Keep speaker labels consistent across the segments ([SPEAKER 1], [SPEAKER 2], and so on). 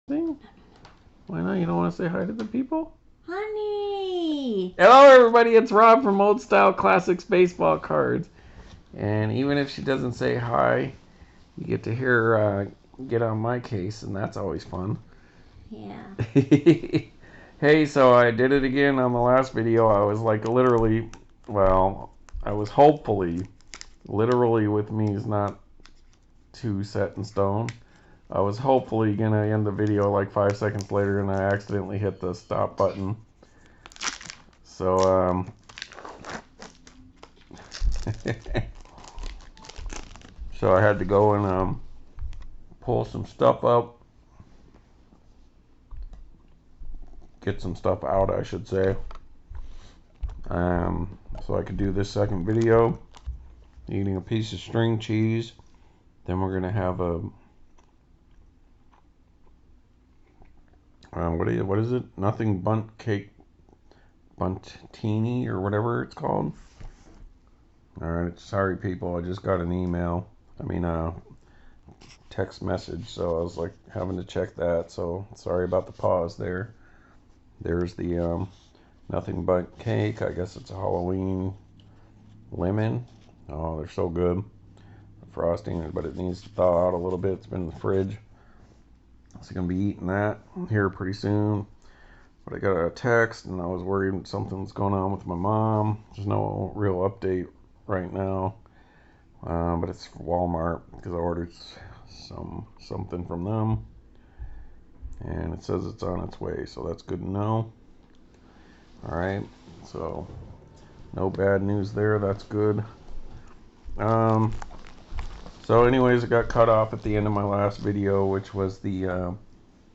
[SPEAKER 1] Thing? Why not? You don't want to say hi to the people?
[SPEAKER 2] Honey!
[SPEAKER 1] Hello, everybody. It's Rob from Old Style Classics Baseball Cards. And even if she doesn't say hi, you get to hear her get on my case, and that's always fun.
[SPEAKER 2] Yeah.
[SPEAKER 1] Hey, so I did it again on the last video. I was like literally, well, I was hopefully, literally with me is not too set in stone. I was hopefully gonna end the video like 5 seconds later, and I accidentally hit the stop button. So so I had to go and pull some stuff up, get some stuff out, I should say. So I could do this second video, eating a piece of string cheese. Then we're gonna have a what is it? Nothing bunt cake, buntini or whatever it's called. All right, sorry people, I just got an email. Text message, so I was like having to check that. So sorry about the pause there. There's the nothing but cake. I guess it's a Halloween lemon. Oh, they're so good. The frosting, but it needs to thaw out a little bit. It's been in the fridge. So I'm gonna be eating that here pretty soon. But I got a text and I was worried something's going on with my mom. There's no real update right now. But it's Walmart because I ordered something from them. And it says it's on its way, so that's good to know. Alright, so no bad news there, that's good. So anyways, it got cut off at the end of my last video, which was the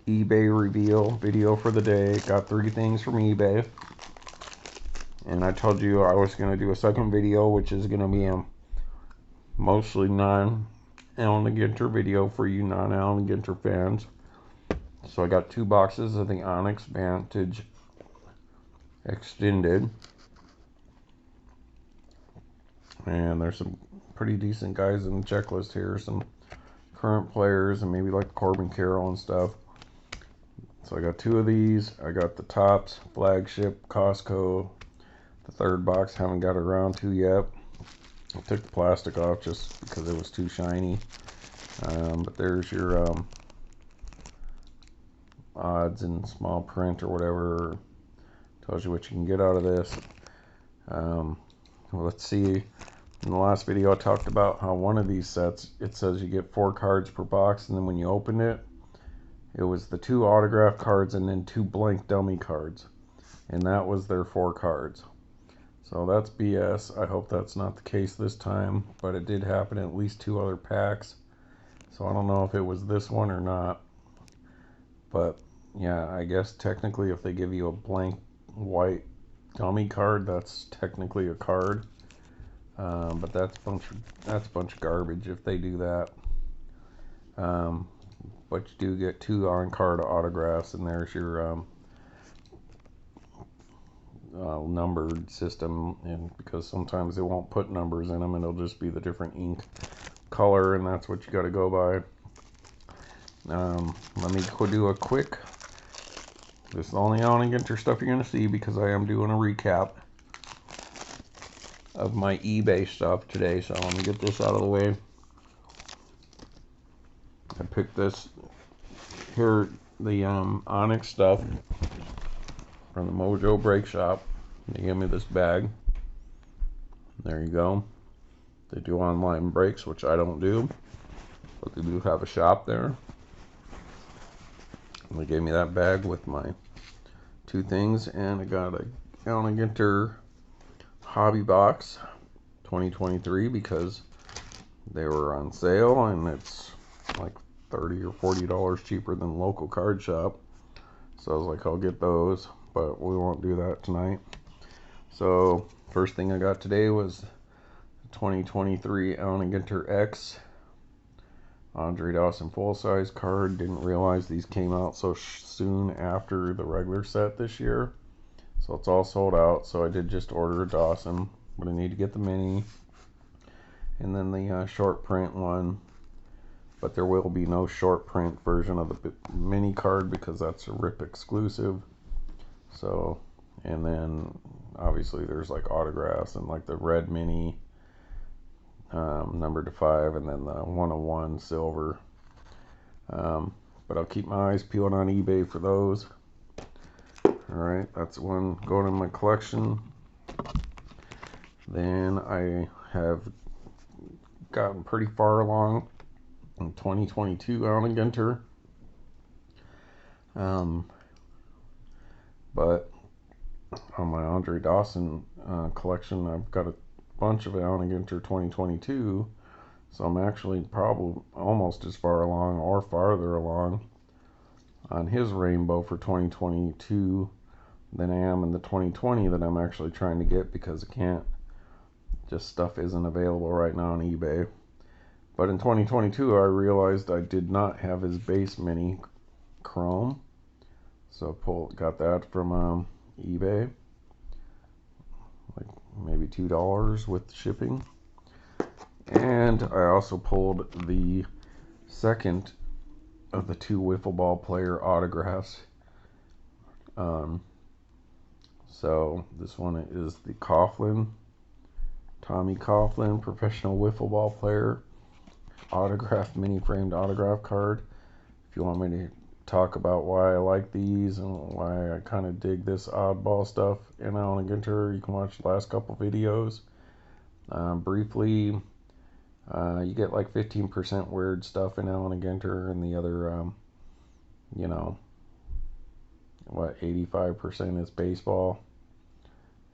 [SPEAKER 1] eBay reveal video for the day. Got 3 things from eBay. And I told you I was going to do a second video, which is going to be a mostly non-Allen Ginter video for you non-Allen Ginter fans. So I got 2 boxes of the Onyx Vantage Extended. And there's some pretty decent guys in the checklist here. Some current players and maybe like Corbin Carroll and stuff. So I got 2 of these. I got the Topps Flagship Costco. The 3rd box, haven't got around to yet. I took the plastic off just because it was too shiny. But there's your odds in small print or whatever. Tells you what you can get out of this. Well, let's see. In the last video I talked about how one of these sets, it says you get 4 cards per box, and then when you open it, it was the 2 autograph cards and then 2 blank dummy cards. And that was their 4 cards. So that's BS. I hope that's not the case this time, but it did happen in at least 2 other packs. So I don't know if it was this one or not. But yeah, I guess technically if they give you a blank white dummy card, that's technically a card. But that's a bunch of garbage if they do that. But you do get 2 on-card autographs, and there's your numbered system. And because sometimes they won't put numbers in them, and it'll just be the different ink color, and that's what you got to go by. Let me do a quick. This is the only Allen Ginter stuff you're going to see because I am doing a recap of my eBay stuff today. So let me get this out of the way. I picked this here, the Onyx stuff from the Mojo Brake Shop. They gave me this bag. There you go. They do online brakes, which I don't do, but they do have a shop there. And they gave me that bag with my 2 things, and I got a Allen Ginter hobby box 2023 because they were on sale, and it's like $30 or $40 cheaper than local card shop. So I was like, I'll get those, but we won't do that tonight. So first thing I got today was the 2023 Allen Ginter X Andre Dawson full-size card. Didn't realize these came out so soon after the regular set this year. So it's all sold out. So I did just order a Dawson, but I need to get the mini. And then the short print one but there will be no short print version of the mini card because that's a RIP exclusive. So, and then obviously there's like autographs and like the red mini, numbered to 5, and then the 101 silver. But I'll keep my eyes peeled on eBay for those. Alright, that's one going in my collection. Then I have gotten pretty far along in 2022 Allen Ginter. But on my Andre Dawson collection, I've got a bunch of Allen Ginter 2022, so I'm actually probably almost as far along or farther along on his rainbow for 2022 than I am in the 2020 that I'm actually trying to get, because stuff isn't available right now on eBay. But in 2022 I realized I did not have his base mini chrome, so got that from eBay, like maybe $2 with shipping. And I also pulled the second of the 2 wiffle ball player autographs. So this one is the Tommy Coughlin professional wiffle ball player autographed, mini framed autograph card. If you want me to talk about why I like these and why I kind of dig this oddball stuff in Allen Ginter, you can watch the last couple videos. Briefly, you get like 15% weird stuff in Allen Ginter, and the other, 85% is baseball.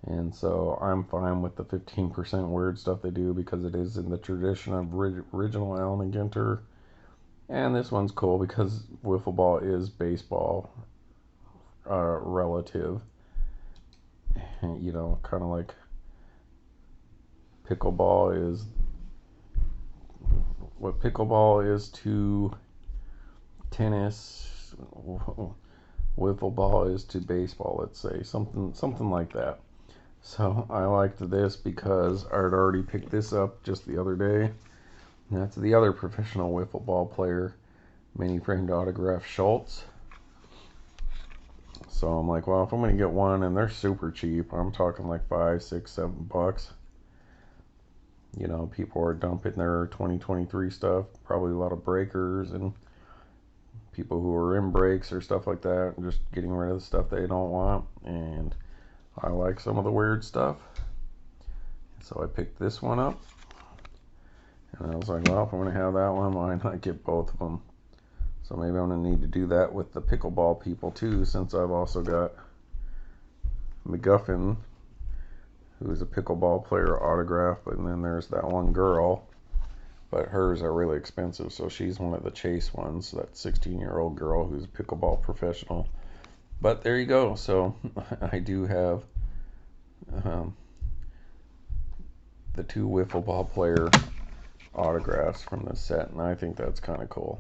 [SPEAKER 1] And so I'm fine with the 15% weird stuff they do, because it is in the tradition of original Allen Ginter. And this one's cool because wiffle ball is baseball relative. Kind of like pickleball is what pickleball is to tennis, wiffle ball is to baseball, let's say, something like that. So I liked this because I'd already picked this up just the other day. And that's the other professional wiffle ball player mini framed autograph, Schultz. So I'm like, well, if I'm going to get one, and they're super cheap, I'm talking like $5, $6, $7. People are dumping their 2023 stuff, probably a lot of breakers and people who are in breaks or stuff like that, and just getting rid of the stuff they don't want. And I like some of the weird stuff, so I picked this one up. And I was like, well, if I'm going to have that one, why not get both of them? So maybe I'm going to need to do that with the pickleball people too, since I've also got McGuffin, who's a pickleball player autograph, and then there's that one girl, but hers are really expensive, so she's one of the chase ones, that 16-year-old girl who's a pickleball professional. But there you go. So I do have the 2 wiffle ball player autographs from this set, and I think that's kind of cool.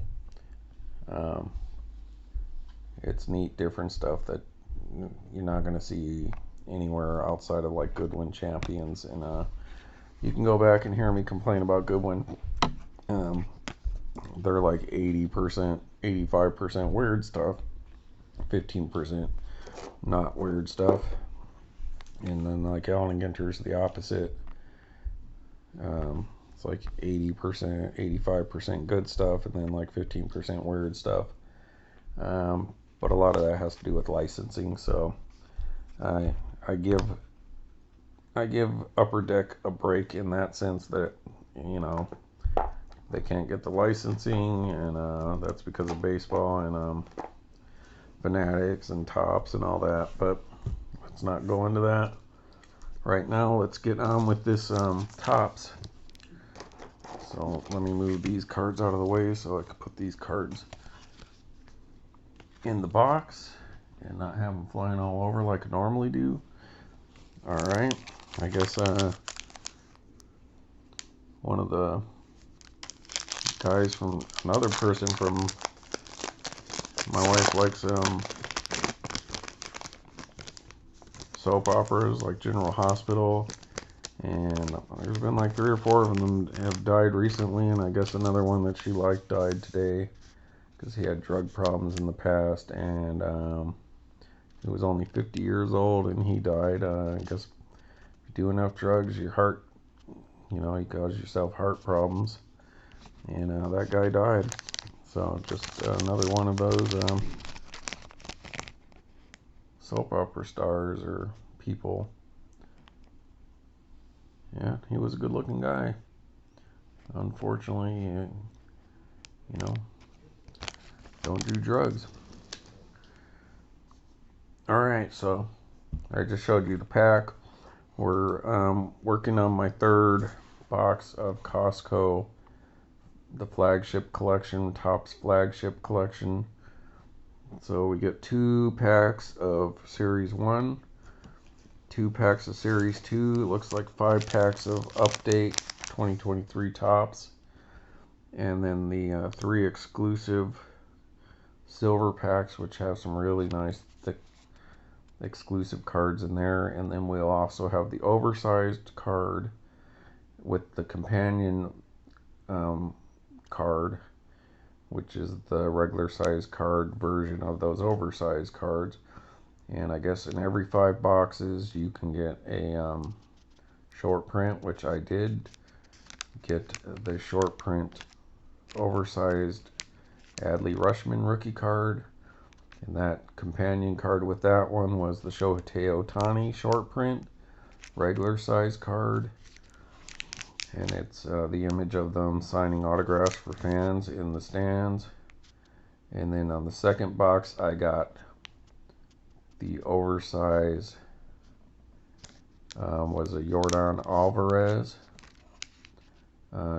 [SPEAKER 1] It's neat, different stuff that you're not going to see anywhere outside of like Goodwin Champions. And you can go back and hear me complain about Goodwin. They're like 80%, 85% weird stuff, 15% not weird stuff. And then like Allen Ginter's the opposite. It's like 80%, 85% good stuff, and then like 15% weird stuff. But a lot of that has to do with licensing. So I give Upper Deck a break in that sense that they can't get the licensing, and that's because of baseball and Fanatics and Tops and all that. But let's not go into that right now. Let's get on with this Tops. So let me move these cards out of the way so I can put these cards in the box and not have them flying all over like I normally do. Alright, I guess one of the guys from another person from my wife likes soap operas like General Hospital And there's been like 3 or 4 of them have died recently, and I guess another one that she liked died today because he had drug problems in the past, and he was only 50 years old and he died. I guess if you do enough drugs, your heart, you cause yourself heart problems, and that guy died. So just another one of those soap opera stars or people. Yeah, he was a good looking guy. Unfortunately, don't do drugs. Alright, so I just showed you the pack. We're working on my 3rd box of Costco, the Flagship collection, Topps Flagship collection. So we get 2 packs of Series 1, 2 packs of Series 2, it looks like 5 packs of Update 2023 Topps, and then the 3 exclusive silver packs, which have some really nice thick exclusive cards in there. And then we'll also have the oversized card with the companion card, which is the regular size card version of those oversized cards. And I guess in every 5 boxes you can get a short print, which I did get the short print oversized Adley Rushman rookie card. And that companion card with that one was the Shohei Ohtani short print regular size card. And it's the image of them signing autographs for fans in the stands. And then on the second box I got the oversize was a Yordan Alvarez,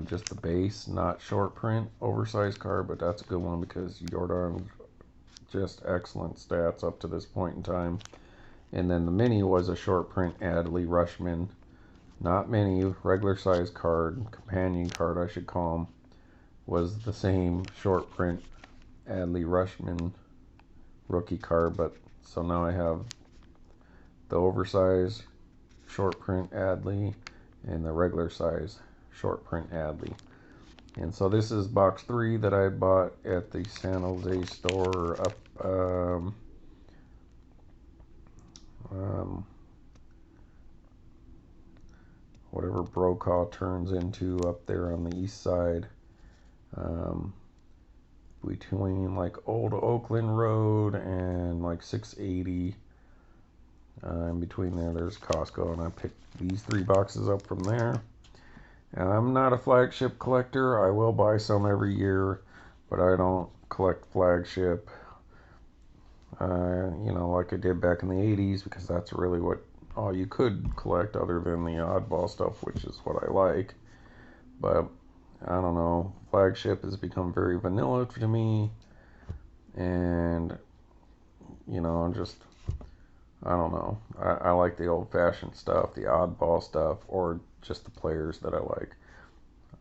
[SPEAKER 1] just the base, not short print oversized card, but that's a good one because Yordan's just excellent stats up to this point in time. And then the mini was a short print Adley Rushman, not mini, regular size card, companion card I should call them, was the same short print Adley Rushman rookie card. But so now I have the oversized short print Adley and the regular size short print Adley. And so this is box 3 that I bought at the San Jose store up whatever Brokaw turns into up there on the east side, between like Old Oakland Road and like 680. In between there's Costco, and I picked these 3 boxes up from there. And I'm not a flagship collector. I will buy some every year, but I don't collect flagship, like I did back in the 80s, because that's really what all you could collect other than the oddball stuff, which is what I like. But I don't know, flagship has become very vanilla to me, and I don't know. I like the old-fashioned stuff, the oddball stuff, or just the players that I like.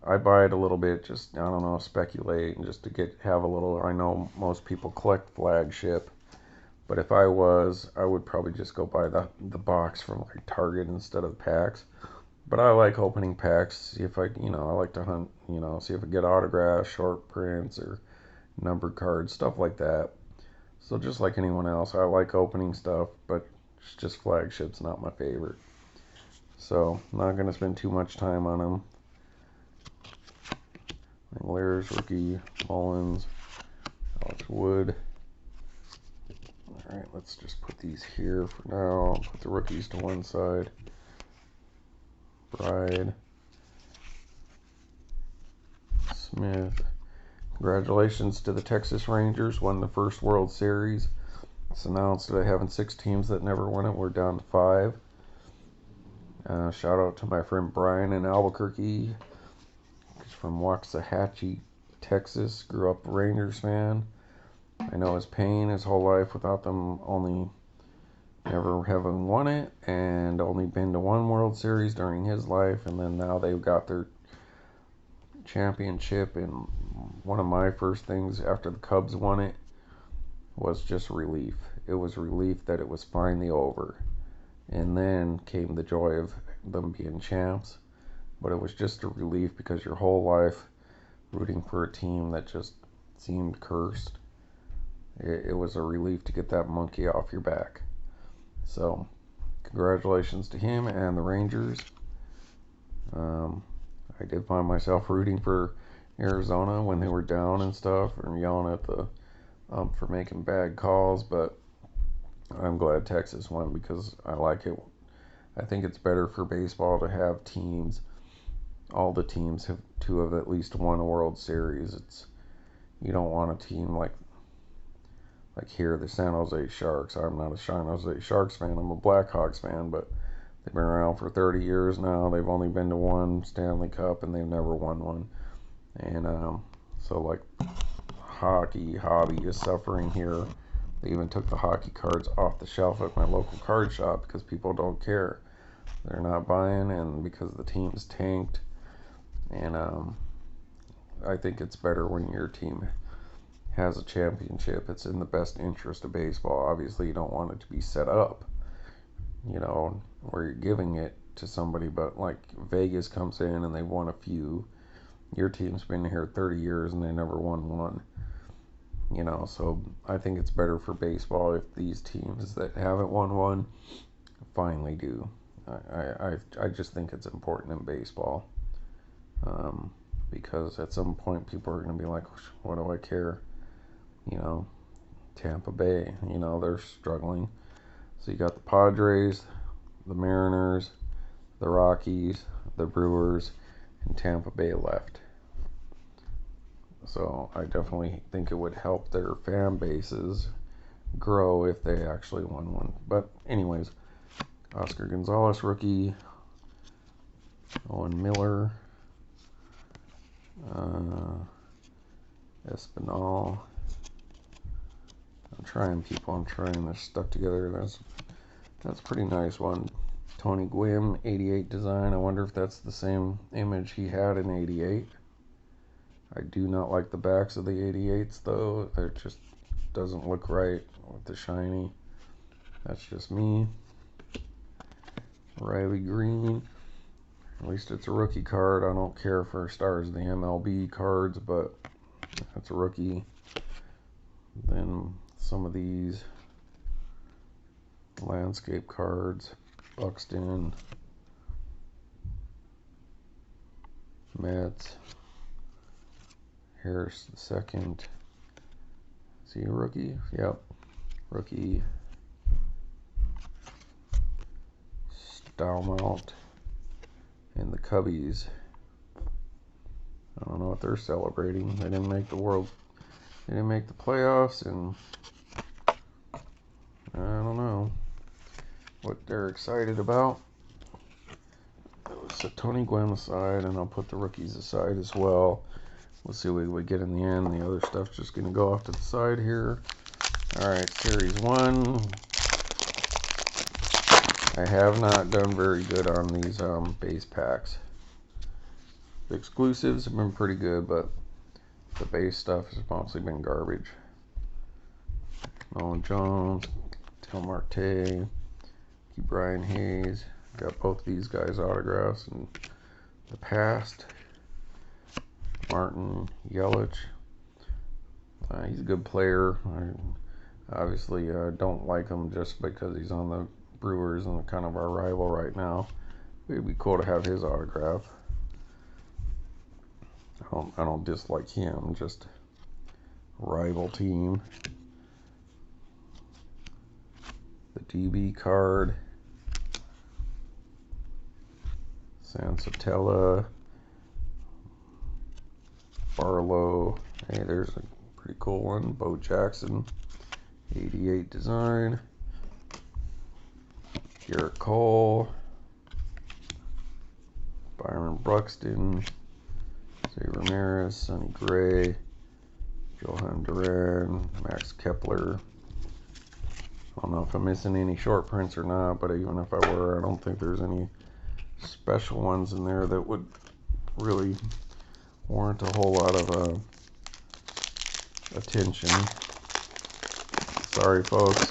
[SPEAKER 1] I buy it a little bit, just, I don't know, speculate, and just to have a little. I know most people collect flagship, but if I would probably just go buy the box from like Target instead of packs. But I like opening packs, see if I like to hunt, see if I get autographs, short prints, or numbered cards, stuff like that. So just like anyone else, I like opening stuff, but it's just flagship's not my favorite. So I'm not going to spend too much time on them. Langler's rookie, Mullins, Alex Wood. Alright, let's just put these here for now. Put the rookies to one side. Bride. Smith. Congratulations to the Texas Rangers, won the first World Series. It's announced that having 6 teams that never won it. We're down to 5. Shout out to my friend Brian in Albuquerque. He's from Waxahachie, Texas. Grew up a Rangers fan. I know his pain his whole life without them never having won it, and only been to 1 World Series during his life, and then now they've got their championship. And one of my first things after the Cubs won it was just relief. It was relief that it was finally over. And then came the joy of them being champs. But it was just a relief because your whole life rooting for a team that just seemed cursed. It was a relief to get that monkey off your back. So, congratulations to him and the Rangers. I did find myself rooting for Arizona when they were down and stuff, and yelling at the for making bad calls, but I'm glad Texas won because I like it. I think it's better for baseball to have teams. All the teams have to have at least won a World Series. You don't want a team like here, the San Jose Sharks. I'm not a San Jose Sharks fan. I'm a Blackhawks fan, but they've been around for 30 years now. They've only been to one Stanley Cup, and they've never won one. And so, like, hockey hobby is suffering here. They even took the hockey cards off the shelf at my local card shop because people don't care. They're not buying, and because the team's tanked. And I think it's better when your team has a championship. It's in the best interest of baseball. Obviously, you don't want it to be set up, where you're giving it to somebody, but like Vegas comes in and they've won a few. Your team's been here 30 years and they never won one. So I think it's better for baseball if these teams that haven't won one finally do. I just think it's important in baseball, because at some point people are going to be like, what do I care? Tampa Bay, they're struggling. So you got the Padres, the Mariners, the Rockies, the Brewers, and Tampa Bay left. So I definitely think it would help their fan bases grow if they actually won one. But anyways, Oscar Gonzalez, rookie. Owen Miller. Espinal. I'm trying this stuff together. That's a pretty nice one. Tony Gwynn, 88 design. I wonder if that's the same image he had in 88. I do not like the backs of the 88s though. It just doesn't look right with the shiny. That's just me. Riley Green. At least it's a rookie card. I don't care for stars of the MLB cards, but that's a rookie. Then some of these landscape cards. Buxton. Mets. Harris II. Is he a rookie? Yep. Rookie. Stalmount. And the Cubbies. I don't know what they're celebrating. They didn't make the playoffs, and I don't know what they're excited about. So Tony Gwynn aside, and I'll put the rookies aside as well. We'll see what we get in the end. The other stuff's just going to go off to the side here. Alright, Series 1. I have not done very good on these base packs. The exclusives have been pretty good, but the base stuff has mostly been garbage. Nolan Jones, Tel Marte, Brian Hayes. Got both these guys' autographs in the past. Martin Yelich. He's a good player. I obviously don't like him just because he's on the Brewers and kind of our rival right now. It'd be cool to have his autograph. I don't dislike him, just rival team. The DB card. Sansatella. Barlow. Hey, there's a pretty cool one. Bo Jackson. 88 design. Garrett Cole. Byron Buxton. Jose Ramirez. Sonny Gray. Johan Duran. Max Kepler. I don't know if I'm missing any short prints or not, but even if I were, I don't think there's any special ones in there that would really warrant a whole lot of attention. Sorry folks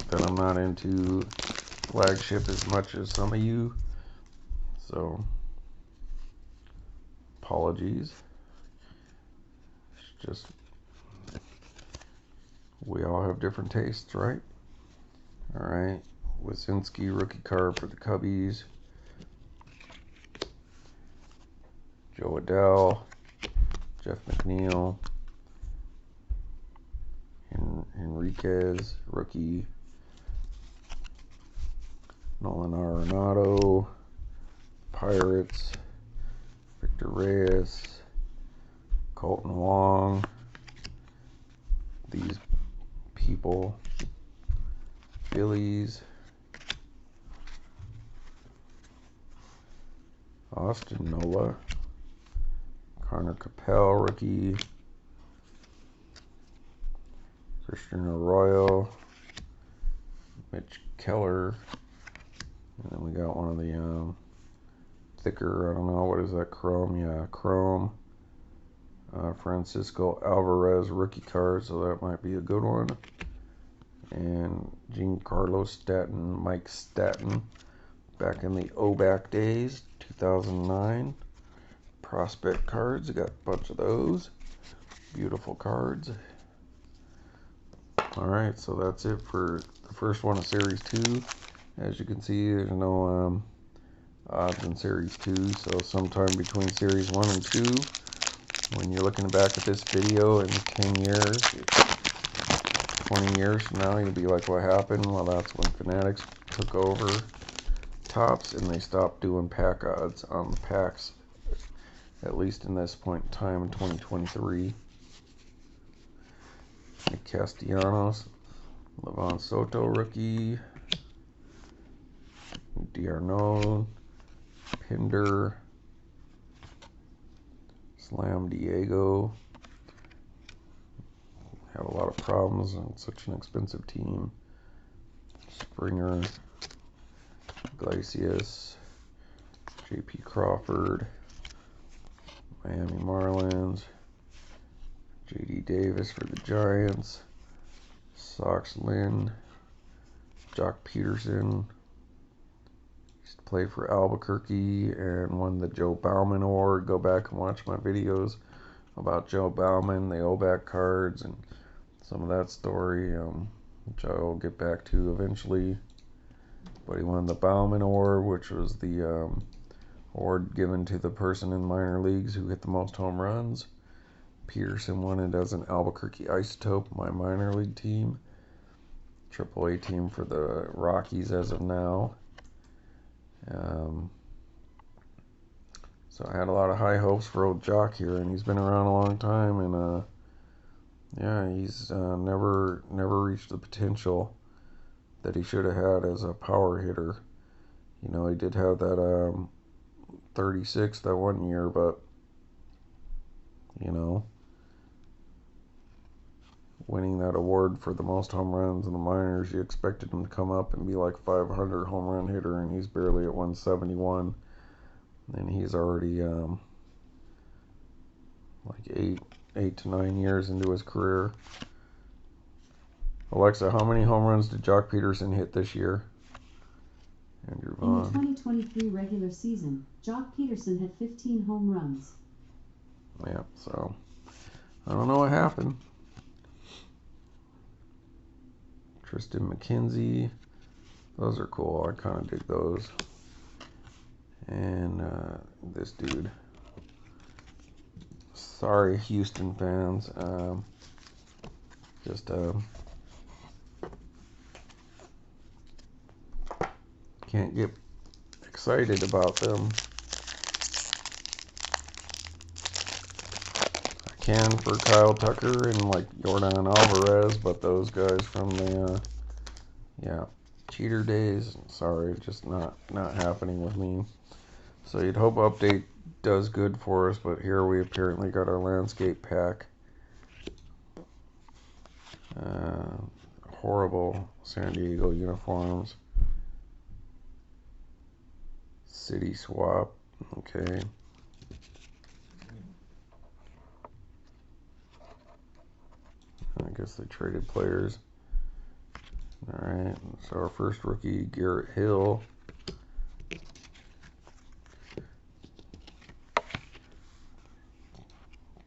[SPEAKER 1] that I'm not into Flagship as much as some of you, so apologies. It's just we all have different tastes, right? Alright, Wasinski rookie card for the Cubbies. Joe Adell, Jeff McNeil, Enriquez, rookie. Nolan Arenado, Pirates, Victor Reyes, Colton Wong, these people, Phillies, Austin Nola, Connor Capel, rookie, Christian Arroyo, Mitch Keller, and then we got one of the thicker, I don't know, what is that, chrome? Yeah, chrome. Francisco Alvarez rookie card, so that might be a good one. And Giancarlo Stanton, Mike Stanton, back in the OBAC days, 2009. Prospect cards, I got a bunch of those. Beautiful cards. Alright, so that's it for the first one of Series 2. As you can see, there's no odds in Series 2, so sometime between Series 1 and 2, when you're looking back at this video in 10 years, 20 years from now, you'll be like, what happened? Well, that's when Fanatics took over Topps and they stopped doing pack odds on the packs, at least in this point in time in 2023. Nick Castellanos, Levon Soto rookie, D'Arnaud, Pinder, Slam Diego. Have a lot of problems on such an expensive team. Springer, Iglesias, J.P. Crawford, Miami Marlins, J.D. Davis for the Giants, Sox Lynn, Jock Peterson. Used to play for Albuquerque and won the Joe Bauman Award. Go back and watch my videos about Joe Bauman, the OBAC cards, and some of that story, which I will get back to eventually. But he won the Bauman Award, which was the award given to the person in minor leagues who hit the most home runs. Peterson won it as an Albuquerque Isotope, my minor league team. AAA team for the Rockies as of now. So I had a lot of high hopes for old Jock here, and he's been around a long time, and yeah, he's never reached the potential that he should have had as a power hitter. You know, he did have that 36 that one year, but you know, winning that award for the most home runs in the minors, you expected him to come up and be like 500 home run hitter, and he's barely at 171, and he's already like 8 to 9 years into his career. Alexa, how many home runs did Jock Peterson hit this year? Andrew Vaughn.
[SPEAKER 3] In the 2023 regular season, Jock Peterson had 15 home runs.
[SPEAKER 1] Yeah, so I don't know what happened. Tristan McKenzie, those are cool. I kind of dig those. And this dude. Sorry, Houston fans. Just can't get excited about them. I can for Kyle Tucker and like Jordan Alvarez, but those guys from the yeah, cheater days, sorry, just not happening with me. So you'd hope update does good for us, but here we apparently got our landscape pack. Horrible San Diego uniforms. City swap, okay. I guess they traded players. Alright, so our first rookie, Garrett Hill.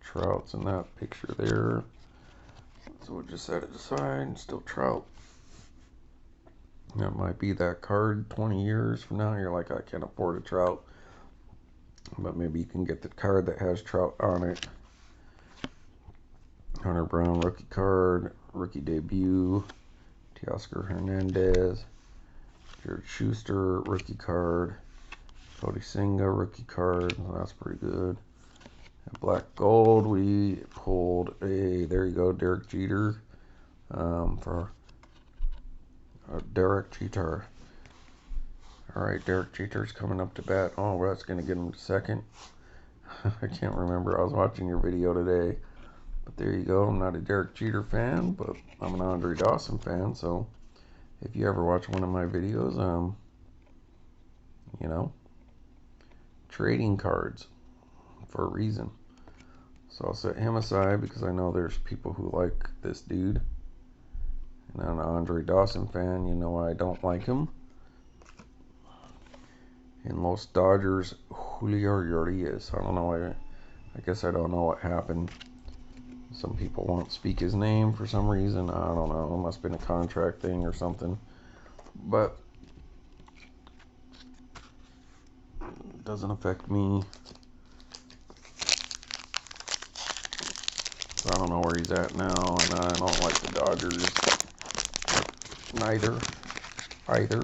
[SPEAKER 1] Trout's in that picture there. So we'll just set it aside. Still Trout. That might be that card 20 years from now. You're like, I can't afford a Trout. But maybe you can get the card that has Trout on it. Hunter Brown rookie card. Rookie debut. Teoscar Hernandez. Jared Schuster rookie card. Cody Senga rookie card. Well, that's pretty good. Black gold, we pulled a, there you go, Derek Jeter, for Derek Jeter. Alright, Derek Jeter's coming up to bat. Oh, well, that's going to get him to second. I can't remember. I was watching your video today. But there you go. I'm not a Derek Jeter fan, but I'm an Andre Dawson fan. So if you ever watch one of my videos, you know, trading cards for a reason. So I'll set him aside because I know there's people who like this dude. And I'm an Andre Dawson fan, you know I don't like him. In Los Dodgers, Julio Urias. I don't know why. I guess I don't know what happened. Some people won't speak his name for some reason. I don't know. It must have been a contract thing or something. But it doesn't affect me. I don't know where he's at now, and I don't like the Dodgers. Neither. Either.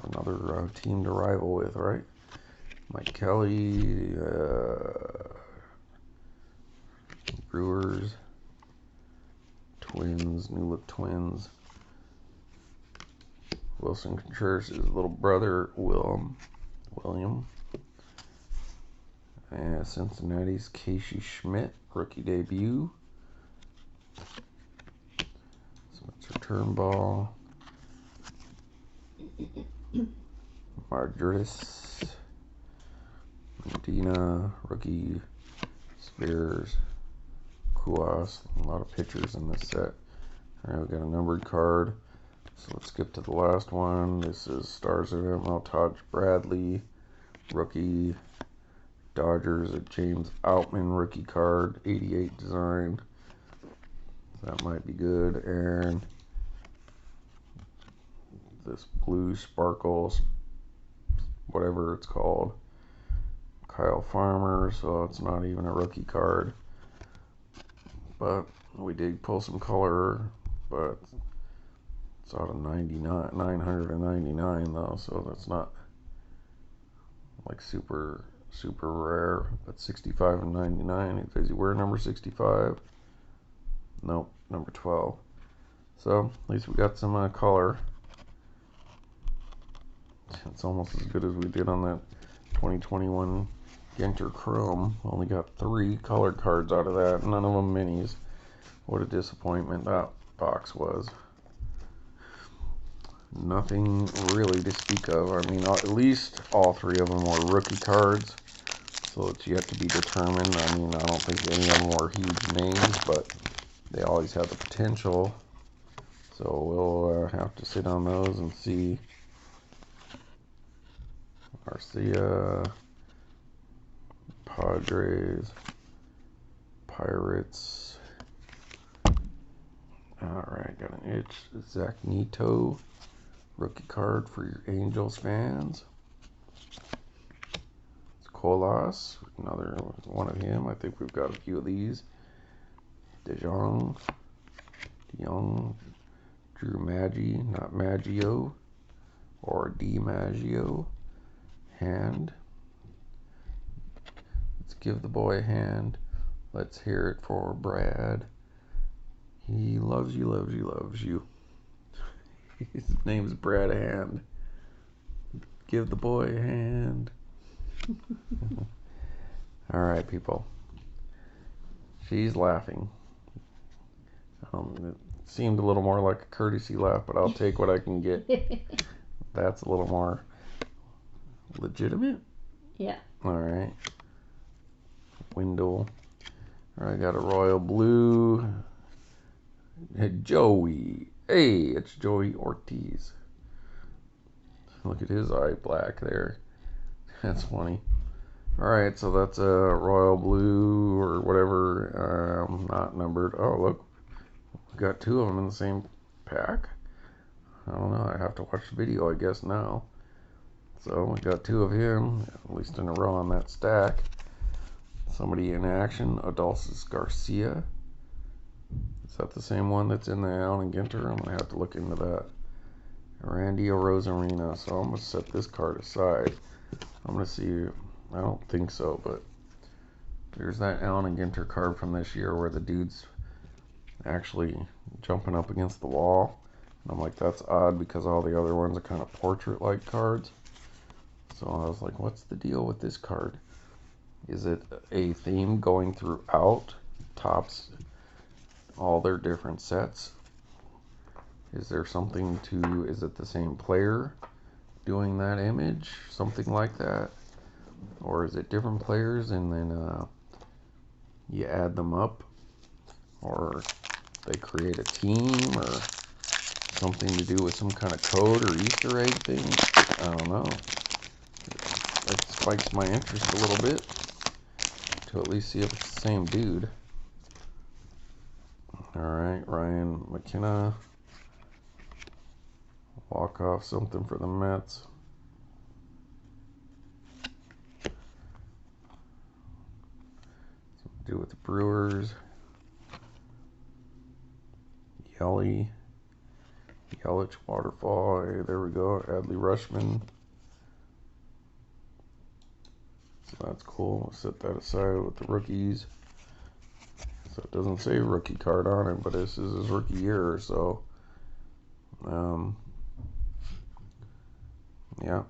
[SPEAKER 1] Another team to rival with, right? Mike Kelly, Brewers, Twins, New Look Twins. Wilson Contreras' little brother, William. And Cincinnati's Casey Schmidt, rookie debut. Spencer Turnbull. Marjoris. Medina, rookie. Spears. Kuas. A lot of pitchers in this set. Alright, we got a numbered card. So let's skip to the last one. This is Stars of ML Taj Bradley, rookie. Dodgers, a James Outman rookie card, 88 design. That might be good. And this blue sparkles, whatever it's called, Kyle Farmer. So it's not even a rookie card. But we did pull some color, but it's out of 999 though, so that's not like super rare. But 65 and 99. Does he wear number 65? Nope, number 12. So at least we got some color. It's almost as good as we did on that 2021 Ginter Chrome. Only got 3 color cards out of that, none of them minis. What a disappointment that box was. Nothing really to speak of. I mean, at least all 3 of them were rookie cards, so it's yet to be determined. I mean, I don't think any of them were huge names, but they always have the potential. So we'll have to sit on those and see. Garcia, Padres, Pirates. Alright, got an itch. Zach Neto, rookie card for your Angels fans. It's Colas, another one of him. I think we've got a few of these. DeJong, Drew Maggi, not Maggio, or DiMaggio. Hand. Let's give the boy a hand. Let's hear it for Brad. He loves you, loves you, loves you. His name's Brad Hand. Give the boy a hand. Alright, people. She's laughing. It seemed a little more like a courtesy laugh, but I'll take what I can get. That's a little more legitimate?
[SPEAKER 2] Yeah.
[SPEAKER 1] Alright. Wendell. I got a royal blue. Joey. Hey, it's Joey Ortiz. Look at his eye black there. That's funny. Alright, so that's a royal blue or whatever. Not numbered. Oh, look. We got two of them in the same pack. I don't know. I have to watch the video, I guess, now. So we got two of him, at least in a row on that stack. Somebody in action, Adley Garcia. Is that the same one that's in the Allen Ginter? I'm going to have to look into that. Randy Rosarina. So I'm going to set this card aside. I'm going to see. I don't think so, but there's that Allen Ginter card from this year where the dude's actually jumping up against the wall. And I'm like, that's odd because all the other ones are kind of portrait-like cards. So I was like, what's the deal with this card? Is it a theme going throughout Topps, all their different sets? Is there something to, is it the same player doing that image? Something like that? Or is it different players and then you add them up? Or they create a team or something to do with some kind of code or Easter egg thing? I don't know. It spikes my interest a little bit to at least see if it's the same dude. Alright, Ryan McKenna. Walk off something for the Mets. Something to do with the Brewers. Yelich Waterfall. Hey, there we go. Adley Rushman. So that's cool. We'll set that aside with the rookies. So it doesn't say rookie card on it, but this is his rookie year, so yeah.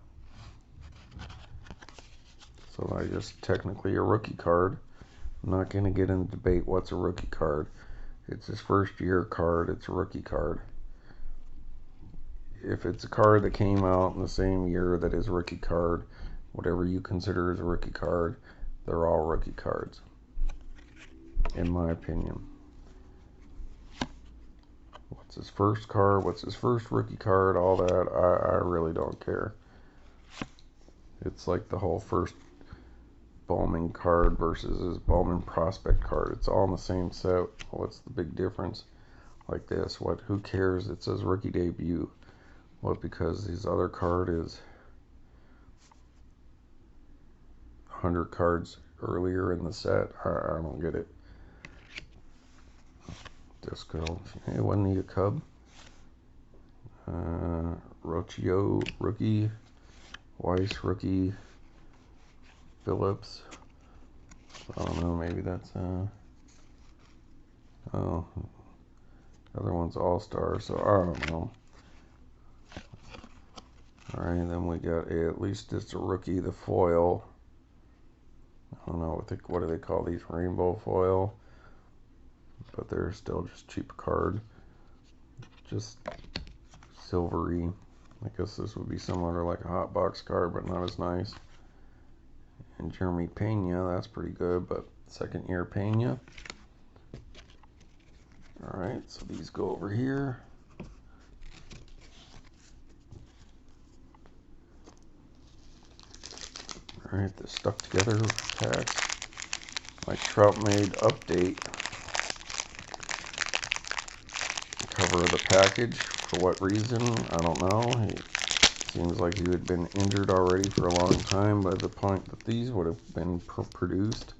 [SPEAKER 1] So I just technically a rookie card. I'm not going to get into debate what's a rookie card. It's his first year card. It's a rookie card. If it's a card that came out in the same year that his rookie card, whatever you consider as a rookie card, they're all rookie cards, in my opinion. What's his first card? What's his first rookie card? All that, I really don't care. It's like the whole first Bowman card versus his Bowman prospect card. It's all in the same set. What's the big difference? Like this, what? Who cares? It says rookie debut. What? Because his other card is 100 cards earlier in the set. I don't get it. Disco. Hey, wasn't he a Cub? Rocchio rookie. Weiss rookie. Phillips. I don't know. Maybe that's oh, the other one's All-Star. So I don't know. All right, then we got at least it's a rookie. The foil. I don't know what do they call these, rainbow foil, but they're still just cheap card, just silvery. I guess this would be similar to like a hot box card, but not as nice. And Jeremy Pena, that's pretty good, but second year Pena. All right, so these go over here. All right, the stuck together packs. My Trout made update. Cover of the package. For what reason? I don't know. It seems like he had been injured already for a long time by the point that these would have been produced.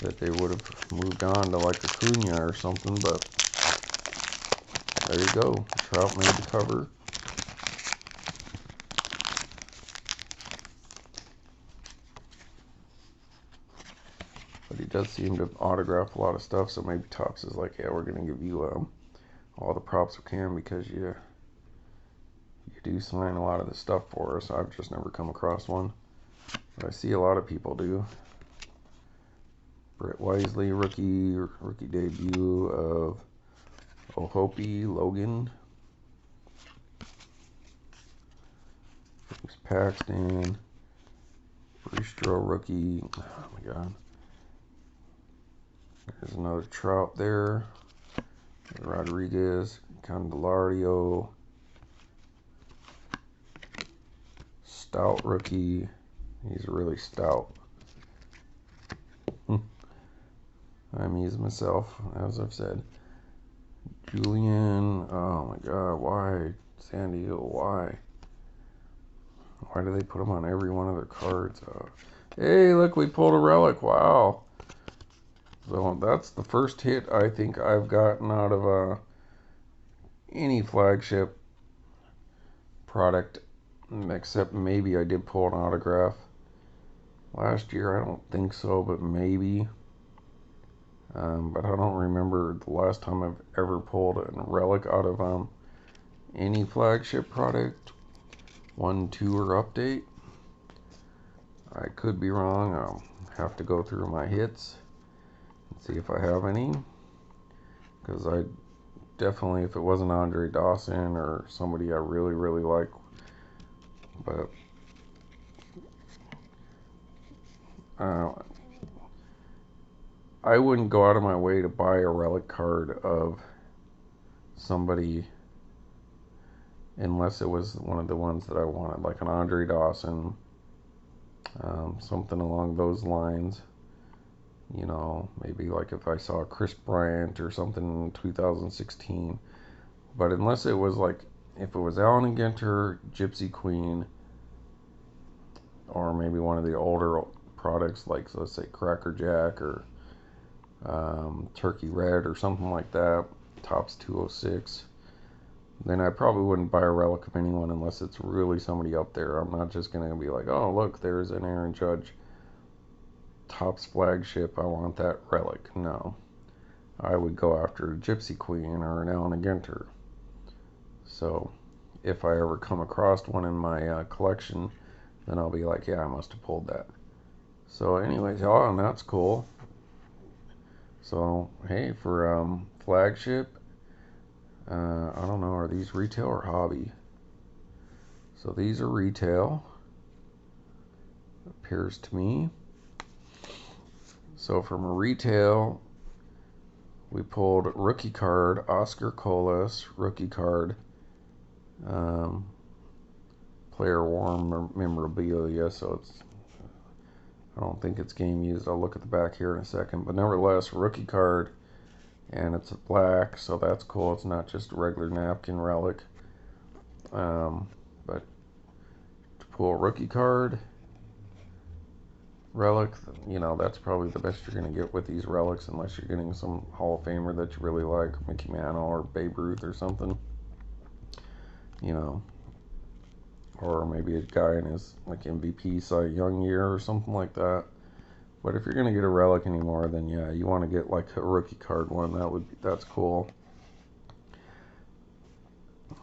[SPEAKER 1] That they would have moved on to like Acuna or something, but there you go. Trout made the cover. But he does seem to autograph a lot of stuff, so maybe Topps is like, yeah, we're going to give you all the props we can because you do sign a lot of the stuff for us. I've just never come across one, but I see a lot of people do. Brett Wisely, rookie debut of Ohopi Logan. James Paxton. Bristro rookie. Oh my god. There's another Trout there. Rodriguez, Candelario, stout rookie. He's really stout. I'm using myself, as I've said. Julian, oh my God, why? San Diego, why? Why do they put them on every one of their cards? Hey, look, we pulled a relic, wow. So that's the first hit I think I've gotten out of any flagship product, except maybe I did pull an autograph. Last year, I don't think so, but maybe. But I don't remember the last time I've ever pulled a relic out of any flagship product. 1, 2, or update. I could be wrong. I'll have to go through my hits and see if I have any. Because I definitely, if it wasn't Andre Dawson or somebody I really, really like, but I wouldn't go out of my way to buy a relic card of somebody unless it was one of the ones that I wanted, like an Andre Dawson, something along those lines. You know, maybe like if I saw Chris Bryant or something in 2016. But unless it was like, if it was Allen and Ginter, Gypsy Queen, or maybe one of the older products like, so let's say Cracker Jack or Turkey Red or something like that, Topps 206, then I probably wouldn't buy a relic of anyone unless it's really somebody up there. I'm not just going to be like, oh, look, there's an Aaron Judge Topps flagship, I want that relic. No. I would go after a Gypsy Queen or an Allen Ginter. So if I ever come across one in my collection, then I'll be like, yeah, I must have pulled that. So anyways, oh, and that's cool. So, hey, for flagship, I don't know, are these retail or hobby? So these are retail, appears to me. So from a retail, we pulled rookie card, Oscar Colas, rookie card, player worn memorabilia, so it's, I don't think it's game used. I'll look at the back here in a second, but nevertheless, rookie card, and it's black, so that's cool. It's not just a regular napkin relic. But to pull a rookie card relic, you know, that's probably the best you're going to get with these relics, unless you're getting some Hall of Famer that you really like, Mickey Mantle or Babe Ruth or something, you know, or maybe a guy in his like MVP Cy Young year or something like that. But if you're going to get a relic anymore, then yeah, you want to get like a rookie card one. That's cool.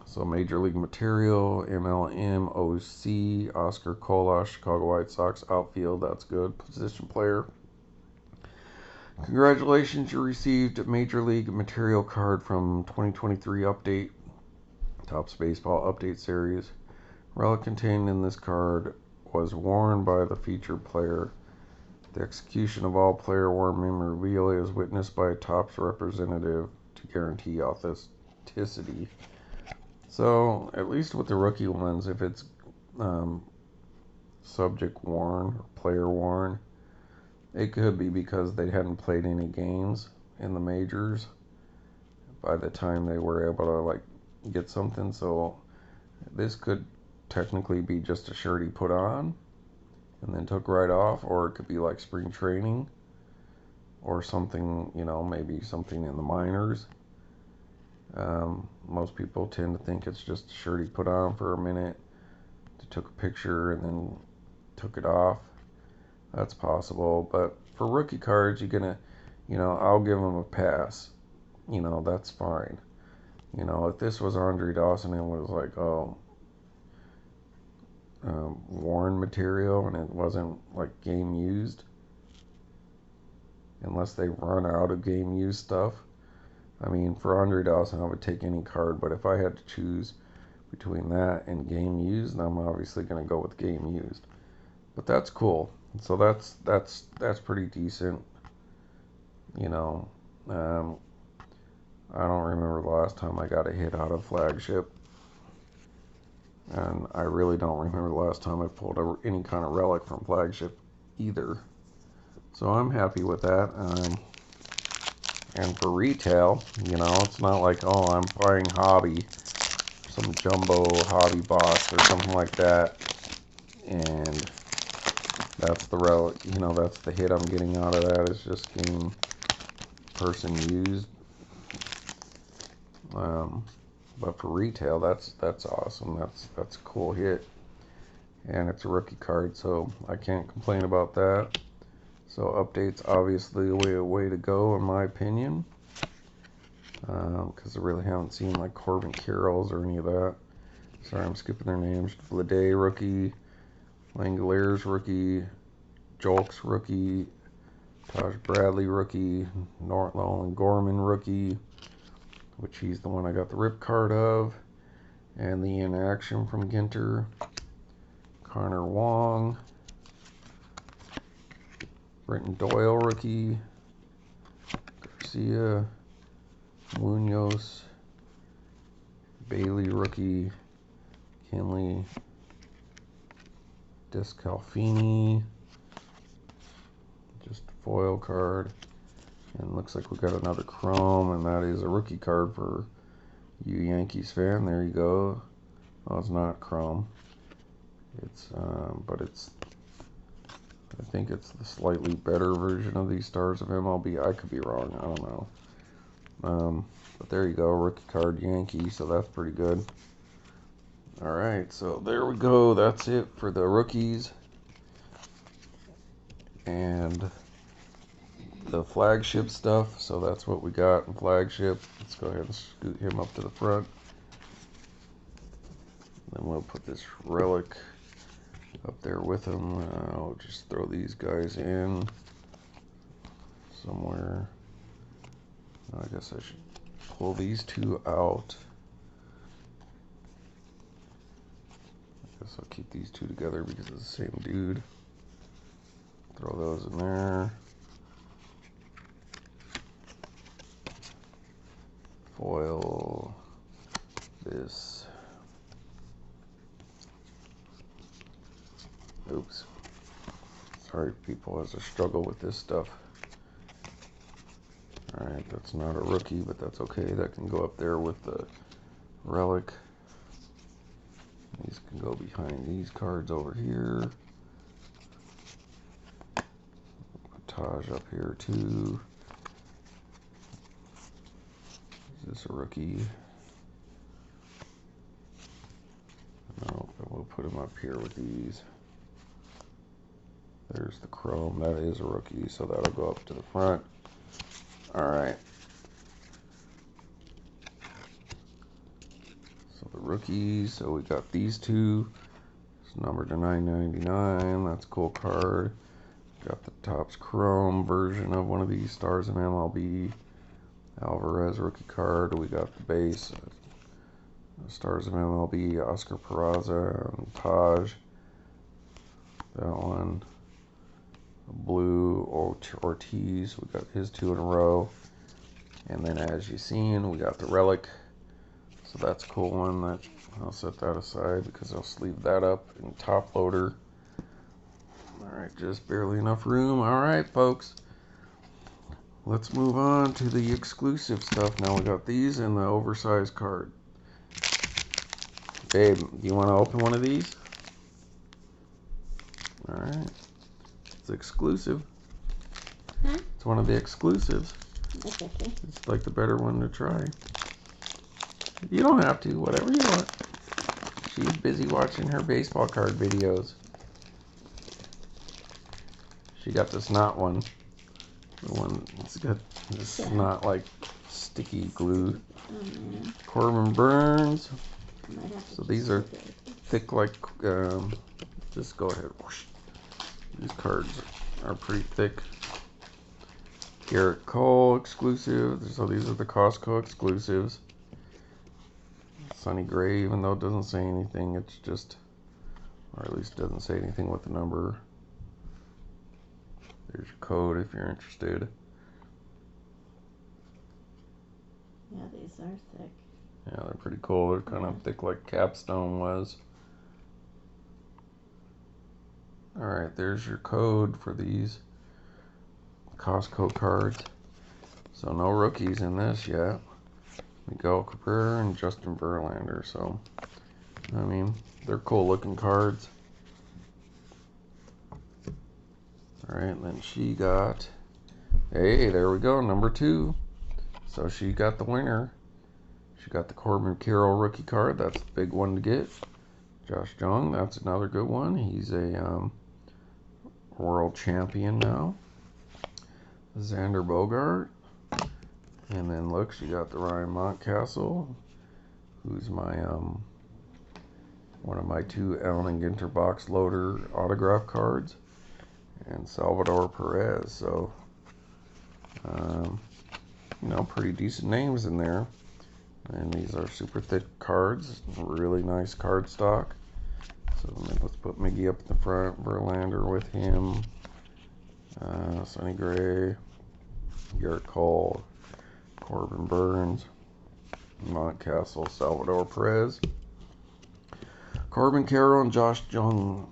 [SPEAKER 1] So Major League Material, MLM, OC, Oscar Colas, Chicago White Sox outfield. That's good. Position player. Congratulations, you received a Major League Material card from 2023 update, Topps Baseball Update Series. Relic contained in this card was worn by the featured player. The execution of all player-worn memorabilia is witnessed by a Topps representative to guarantee authenticity. So, at least with the rookie ones, if it's subject worn or player worn, it could be because they hadn't played any games in the majors by the time they were able to like get something. So this could technically be just a shirt he put on and then took right off, or it could be like spring training or something, you know, maybe something in the minors. Most people tend to think it's just a shirt he put on for a minute, took a picture and then took it off. That's possible, but for rookie cards, you're gonna, you know, I'll give them a pass. You know, that's fine. You know, if this was Andre Dawson and was like, oh, worn material and it wasn't like game used, unless they run out of game used stuff. I mean, for Andre Dawson, I would take any card, but if I had to choose between that and game used, I'm obviously going to go with game used. But that's cool. So that's pretty decent. you know, I don't remember the last time I got a hit out of Flagship. And I really don't remember the last time I pulled any kind of relic from Flagship either. So I'm happy with that. And for retail, you know, it's not like, oh, I'm buying hobby, some jumbo hobby box or something like that. And that's the relic, you know, that's the hit I'm getting out of that, is just getting person used. But for retail, that's awesome. That's a cool hit, and it's a rookie card, so I can't complain about that. So updates obviously a way to go in my opinion, because I really haven't seen like Corbin Carroll's or any of that. Sorry, I'm skipping their names. Blade rookie, Langoliers rookie, Jolks rookie, Taj Bradley rookie, Nolan Gorman rookie, which he's the one I got the rip card of, and the in action from Ginter, Connor Wong, Brenton Doyle rookie, Garcia, Munoz, Bailey rookie, Kinley, Descalfini, just a foil card. And looks like we got another chrome, and that is a rookie card for you Yankees fan. There you go. Oh, it's not chrome. It's but it's, I think it's the slightly better version of these Stars of MLB. I could be wrong. I don't know. But there you go, rookie card Yankee. So that's pretty good. All right, so there we go. That's it for the rookies and the Flagship stuff. So that's what we got in Flagship. Let's go ahead and scoot him up to the front. Then we'll put this relic up there with him. I'll just throw these guys in somewhere. I guess I should pull these two out. I guess I'll keep these two together because it's the same dude. Throw those in there. Foil this. Oops. Sorry people, as I struggle with this stuff. Alright, that's not a rookie, but that's okay. That can go up there with the relic. These can go behind these cards over here. Taj up here too. Is this a rookie? No, but we'll put him up here with these. There's the chrome. That is a rookie, so that'll go up to the front. Alright. So the rookies, so we got these two. It's numbered to 999. That's a cool card. Got the Topps Chrome version of one of these Stars in MLB. Alvarez rookie card. We got the base Stars of MLB, Oscar Peraza and Taj. That one. Blue Ortiz. We got his two in a row. And then as you've seen, we got the relic. So that's a cool one. That I'll set that aside because I'll sleeve that up in top loader. Alright, just barely enough room. Alright, folks. Let's move on to the exclusive stuff. Now we got these and the oversized card. Babe, do you want to open one of these? Alright. It's exclusive.
[SPEAKER 2] Huh?
[SPEAKER 1] It's one of the exclusives.
[SPEAKER 2] That's okay.
[SPEAKER 1] It's like the better one to try. You don't have to, whatever you want. She's busy watching her baseball card videos. She got this knot one. The one that's got this not like sticky glue. Corbin Burns. So these are thick like, just go ahead. Whoosh. These cards are pretty thick. Garrett Cole exclusive. So these are the Costco exclusives. Sonny Gray, even though it doesn't say anything, it's just, or at least doesn't say anything with the number. There's your code if you're interested.
[SPEAKER 2] Yeah, these are thick.
[SPEAKER 1] Yeah, they're pretty cool. They're kind of thick like Capstone was. Alright, there's your code for these Costco cards. So no rookies in this yet. Miguel Cabrera and Justin Verlander. So, I mean, they're cool looking cards. Alright, then she got... Hey, there we go, number 2. So she got the winner. She got the Corbin Carroll rookie card. That's the big one to get. Josh Jung, that's another good one. He's a world champion now. Xander Bogart. And then look, she got the Ryan Mountcastle, who's my one of my 2 Allen and Ginter box loader autograph cards. And Salvador Perez. So, you know, pretty decent names in there. And these are super thick cards, really nice card stock. So let's put Miggy up in the front, Verlander with him, Sonny Gray, Garrett Cole, Corbin Burns, Mountcastle, Salvador Perez, Corbin Carroll, and Josh Jung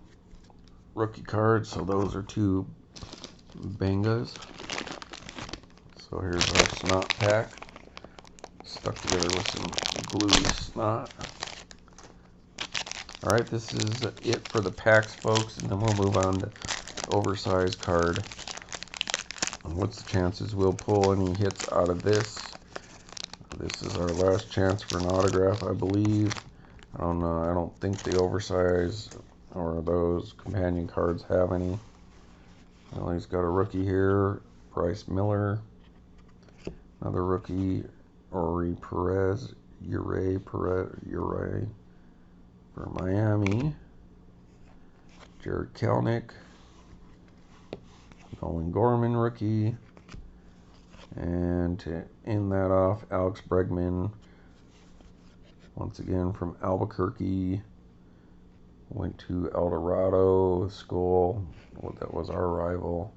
[SPEAKER 1] rookie cards. So those are 2 Bengas. So here's our snot pack, stuck together with some glue snot. Alright, this is it for the packs, folks, and then we'll move on to oversized card. What's the chances we'll pull any hits out of this? This is our last chance for an autograph, I believe. I don't know, I don't think the oversized or those companion cards have any. Well, he's got a rookie here, Bryce Miller. Another rookie, Ori Perez, Ure for Miami. Jared Kelnick. Nolan Gorman rookie. And to end that off, Alex Bregman. Once again from Albuquerque. Went to El Dorado school. Well, that was our rival.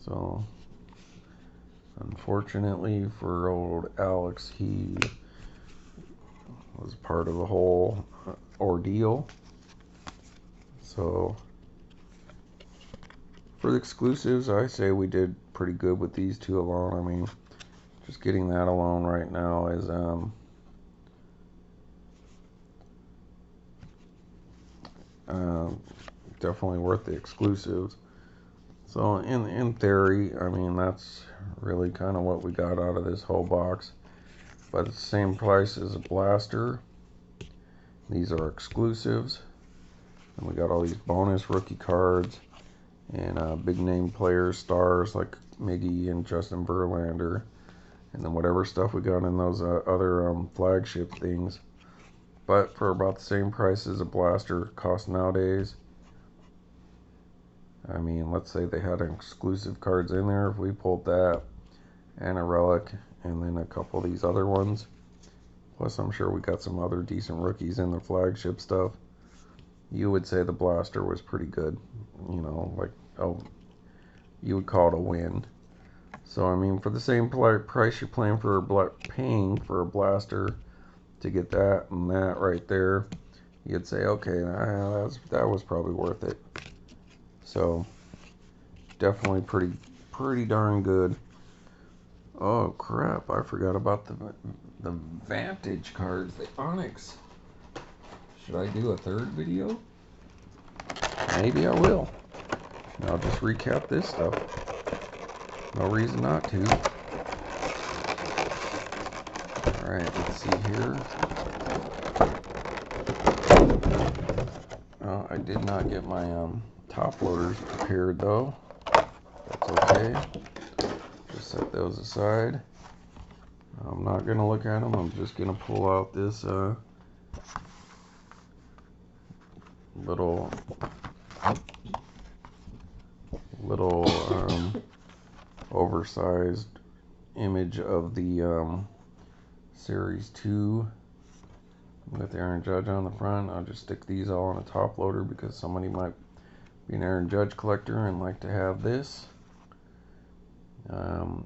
[SPEAKER 1] So, unfortunately for old Alex, he was part of the whole ordeal. So, for the exclusives, I say we did pretty good with these 2 alone. I mean, just getting that alone right now is definitely worth the exclusives. So in theory, I mean, that's really kind of what we got out of this whole box. But it's the same price as a blaster. These are exclusives. And we got all these bonus rookie cards and big name players, stars like Miggy and Justin Verlander. And then whatever stuff we got in those other flagship things. But for about the same price as a blaster costs nowadays. I mean, let's say they had exclusive cards in there. If we pulled that and a relic and then a couple of these other ones, plus I'm sure we got some other decent rookies in the flagship stuff, you would say the blaster was pretty good. You know, like, oh, you would call it a win. So I mean, for the same price you're paying for a blaster to get that and that right there, you'd say, okay, that was probably worth it. So definitely pretty darn good. Oh crap, I forgot about the Vantage cards, the Onyx. Should I do a 3rd video? Maybe I will. I'll just recap this stuff. No reason not to. Alright, let's see here. Oh, I did not get my top loaders prepared though. That's okay. Just set those aside. I'm not going to look at them. I'm just going to pull out this little oversized image of the Series 2 with Aaron Judge on the front. I'll just stick these all on a top loader because somebody might be an Aaron Judge collector and like to have this.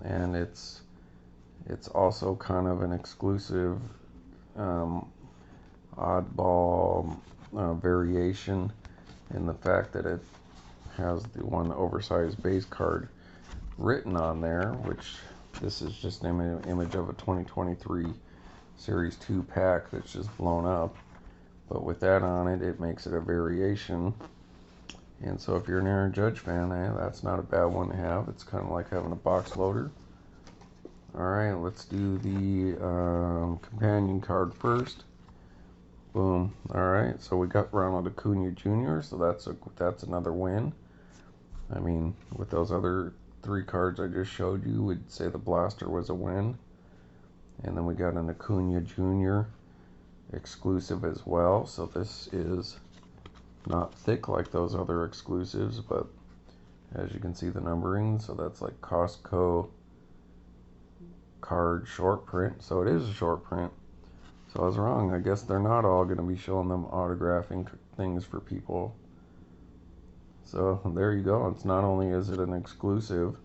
[SPEAKER 1] and it's also kind of an exclusive oddball variation in the fact that it has the one oversized base card written on there, which this is just an image of a 2023 Series 2 pack that's just blown up. But with that on it, it makes it a variation. And so if you're an Aaron Judge fan, that's not a bad one to have. It's kind of like having a box loader. Alright, let's do the companion card first. Boom. Alright, so we got Ronald Acuna Jr., so that's another win. I mean, with those other 3 cards I just showed you, we'd say the Blaster was a win. And then we got an Acuna Jr. exclusive as well, so this is not thick like those other exclusives, but as you can see the numbering, so that's like Costco card short print, so it is a short print. So I was wrong. I guess they're not all going to be showing them autographing things for people. So there you go. It's not only is it an exclusive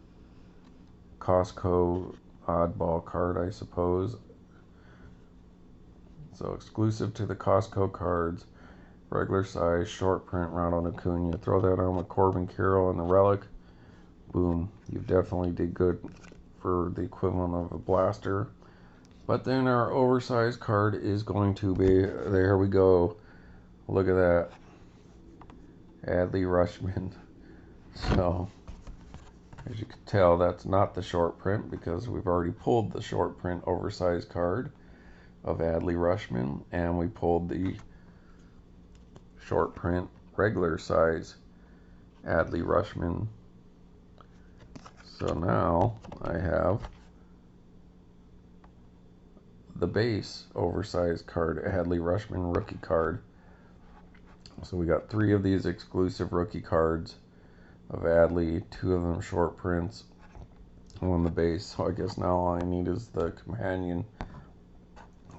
[SPEAKER 1] Costco oddball card, I suppose. So exclusive to the Costco cards, regular size, short print, Ronald Acuna. Throw that on with Corbin Carroll and the Relic. Boom. You definitely did good for the equivalent of a Blaster. But then our oversized card is going to be, there we go. Look at that. Adley Rushman. So, as you can tell, that's not the short print because we've already pulled the short print oversized card of Adley Rushman, and we pulled the short print regular size Adley Rushman. So now I have the base oversized card Adley Rushman rookie card. So we got 3 of these exclusive rookie cards of Adley, 2 of them short prints, 1 the base. So I guess now all I need is the companion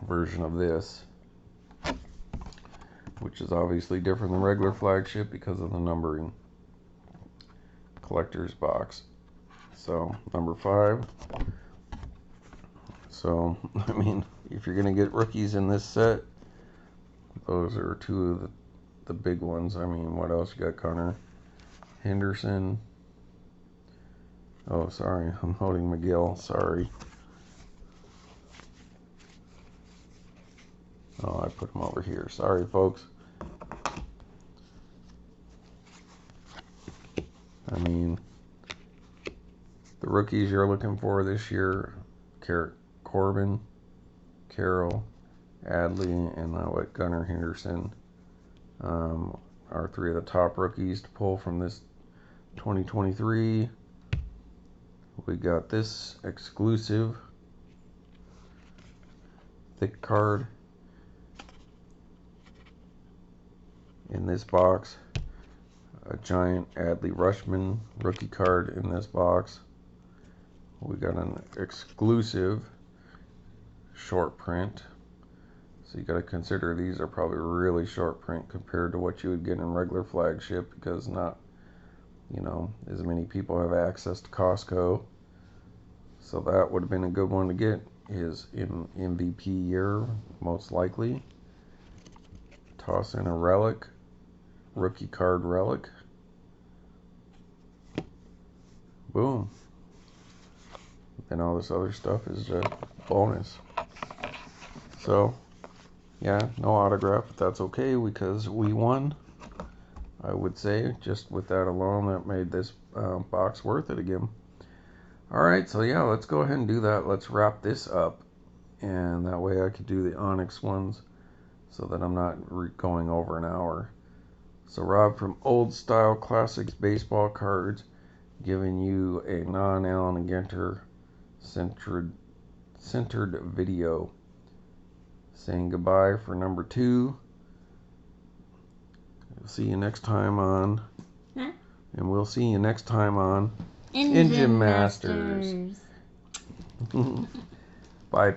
[SPEAKER 1] version of this, which is obviously different than regular Flagship because of the numbering. Collector's box. So number 5. So, I mean, if you're going to get rookies in this set, those are 2 of the big ones. I mean, what else you got? Connor Henderson. Oh, sorry, I'm holding McGill. Sorry. Oh, I put him over here. Sorry, folks. I mean, the rookies you're looking for this year, Corbin Carroll, Adley, and Gunnar Henderson are 3 of the top rookies to pull from this 2023. We got this exclusive thick card in this box, a giant Adley Rushman rookie card in this box. We got an exclusive short print. So you got to consider these are probably really short print compared to what you would get in regular Flagship, because not, you know, as many people have access to Costco. So that would have been a good one to get, is in MVP year, most likely. Toss in a Relic, rookie card Relic. Boom. Then all this other stuff is a bonus. So, yeah, no autograph, but that's okay because we won. I would say, just with that alone, that made this box worth it again. Alright, so yeah, let's go ahead and do that. Let's wrap this up, and that way I could do the Onyx ones so that I'm not going over an hour. So Rob from Old Style Classics Baseball Cards, giving you a non-Allen Ginter centered video, saying goodbye for number 2. We'll see you next time on, and we'll see you next time on Engine Masters. Bye,